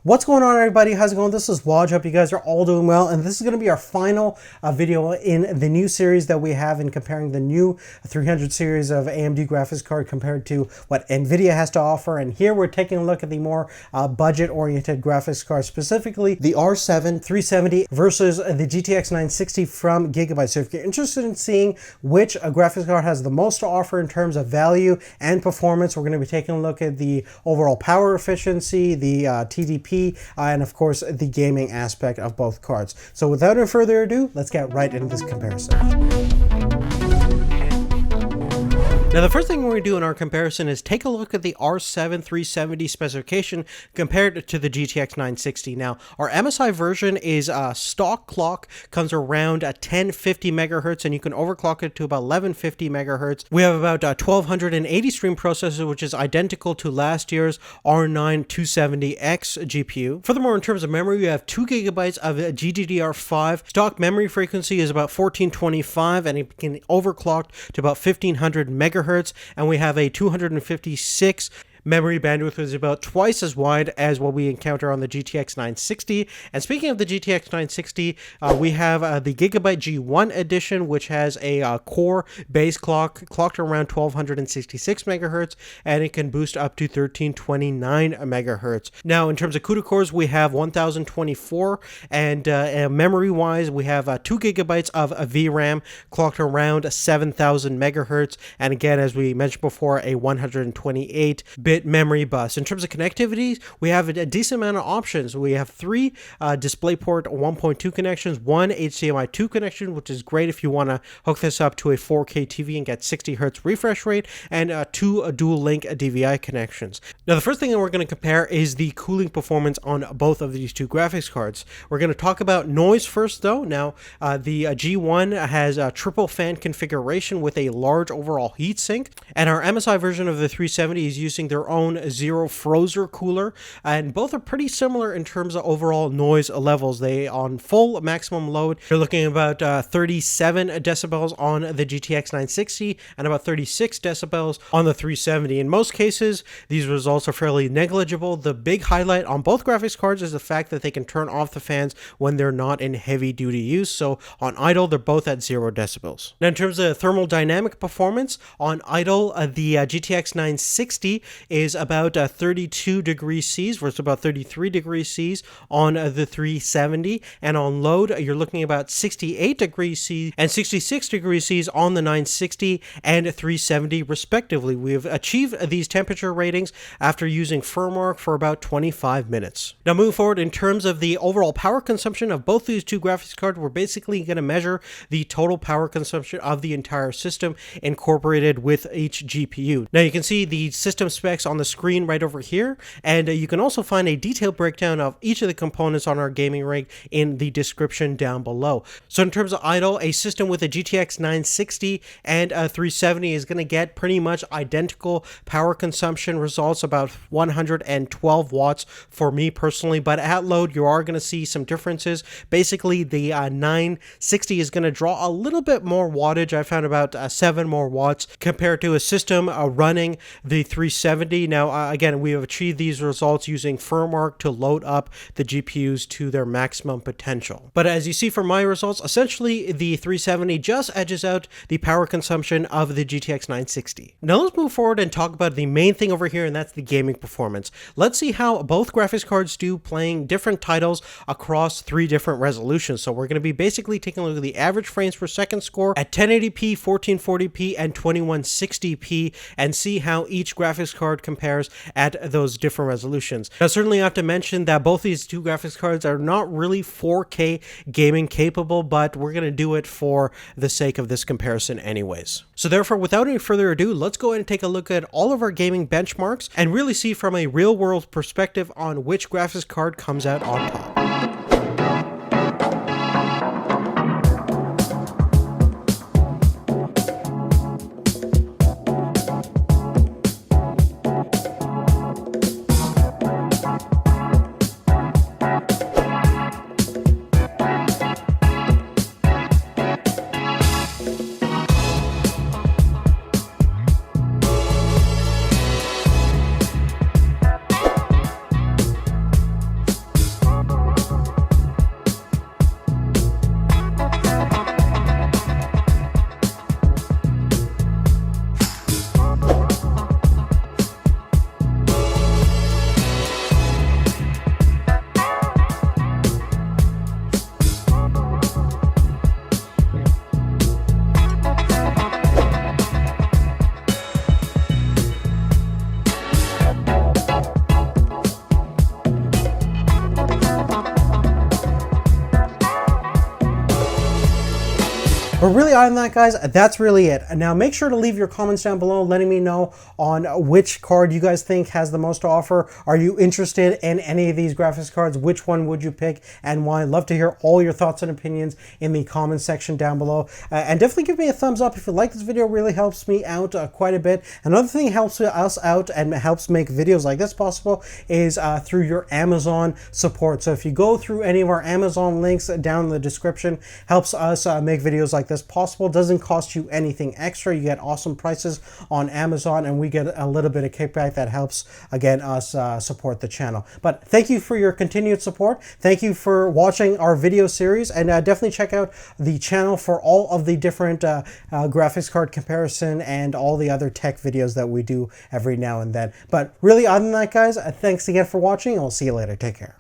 What's going on, everybody? How's it going? This is Waj. Hope you guys are all doing well, and this is going to be our final video in the new series that we have in comparing the new 300 series of AMD graphics card compared to what NVIDIA has to offer. And here we're taking a look at the more budget-oriented graphics card, specifically the R7 370 versus the GTX 960 from Gigabyte. So if you're interested in seeing which graphics card has the most to offer in terms of value and performance, we're going to be taking a look at the overall power efficiency, the TDP, and of course the gaming aspect of both cards. So without any further ado, let's get right into this comparison. Now, the first thing we're going to do in our comparison is take a look at the R7 370 specification compared to the GTX 960. Now, our MSI version is stock clock, comes around 1050 megahertz, and you can overclock it to about 1150 megahertz. We have about 1280 stream processor, which is identical to last year's R9 270X GPU. Furthermore, in terms of memory, we have 2 gigabytes of GDDR5. Stock memory frequency is about 1425, and it can overclock to about 1500 megahertz. And we have a 256 memory bandwidth is about twice as wide as what we encounter on the GTX 960. And speaking of the GTX 960, we have the Gigabyte G1 edition, which has a core base clock clocked around 1266 megahertz, and it can boost up to 1329 megahertz. Now, in terms of CUDA cores, we have 1024, and memory-wise, we have 2 gigabytes of VRAM clocked around 7000 megahertz, and again, as we mentioned before, a 128-bit memory bus. In terms of connectivity, we have a decent amount of options. We have 3 DisplayPort 1.2 connections, 1 HDMI 2 connection, which is great if you want to hook this up to a 4K TV and get 60 hertz refresh rate, and 2 dual link DVI connections. Now, the first thing that we're going to compare is the cooling performance on both of these two graphics cards. We're going to talk about noise first, though. Now, the G1 has a triple fan configuration with a large overall heatsink, and our MSI version of the 370 is using their own Zero Frozer cooler, and both are pretty similar in terms of overall noise levels. They, on full maximum load, you're looking about 37 decibels on the GTX 960 and about 36 decibels on the 370. In most cases, these results are fairly negligible. The big highlight on both graphics cards is the fact that they can turn off the fans when they're not in heavy duty use. So on idle, they're both at 0 decibels. Now, in terms of thermodynamic performance, on idle, the GTX 960 is about 32 degrees C's versus about 33 degrees C's on the 370, and on load you're looking about 68 degrees C and 66 degrees C's on the 960 and 370 respectively. We have achieved these temperature ratings after using firmware for about 25 minutes. Now, moving forward, in terms of the overall power consumption of both these two graphics cards, we're basically going to measure the total power consumption of the entire system incorporated with each GPU. Now, you can see the system specs on the screen right over here, and you can also find a detailed breakdown of each of the components on our gaming rig in the description down below. So in terms of idle, a system with a GTX 960 and a 370 is going to get pretty much identical power consumption results, about 112 watts for me personally, but at load you are going to see some differences. Basically, the 960 is going to draw a little bit more wattage. I found about 7 more watts compared to a system running the 370. Now, again, we have achieved these results using firmware to load up the GPUs to their maximum potential. But as you see from my results, essentially the 370 just edges out the power consumption of the GTX 960. Now let's move forward and talk about the main thing over here, and that's the gaming performance. Let's see how both graphics cards do playing different titles across 3 different resolutions. So we're going to be basically taking a look at the average frames per second score at 1080p, 1440p, and 2160p, and see how each graphics card compares at those different resolutions. Now, certainly I have to mention that both these two graphics cards are not really 4K gaming capable, but we're going to do it for the sake of this comparison anyways. So therefore, without any further ado, let's go ahead and take a look at all of our gaming benchmarks and really see from a real world perspective on which graphics card comes out on top. But really, other than that, guys, that's really it. Now, make sure to leave your comments down below letting me know on which card you guys think has the most to offer. Are you interested in any of these graphics cards? Which one would you pick and why? I'd love to hear all your thoughts and opinions in the comments section down below. And definitely give me a thumbs up if you like this video. It really helps me out quite a bit. Another thing helps us out and helps make videos like this possible is through your Amazon support. So if you go through any of our Amazon links down in the description, helps us make videos like this possible. Doesn't cost you anything extra. You get awesome prices on Amazon, and we get a little bit of kickback that helps, again, us support the channel. But thank you for your continued support. Thank you for watching our video series, and definitely check out the channel for all of the different graphics card comparison and all the other tech videos that we do every now and then. But really, other than that, guys, thanks again for watching, and we'll see you later. Take care.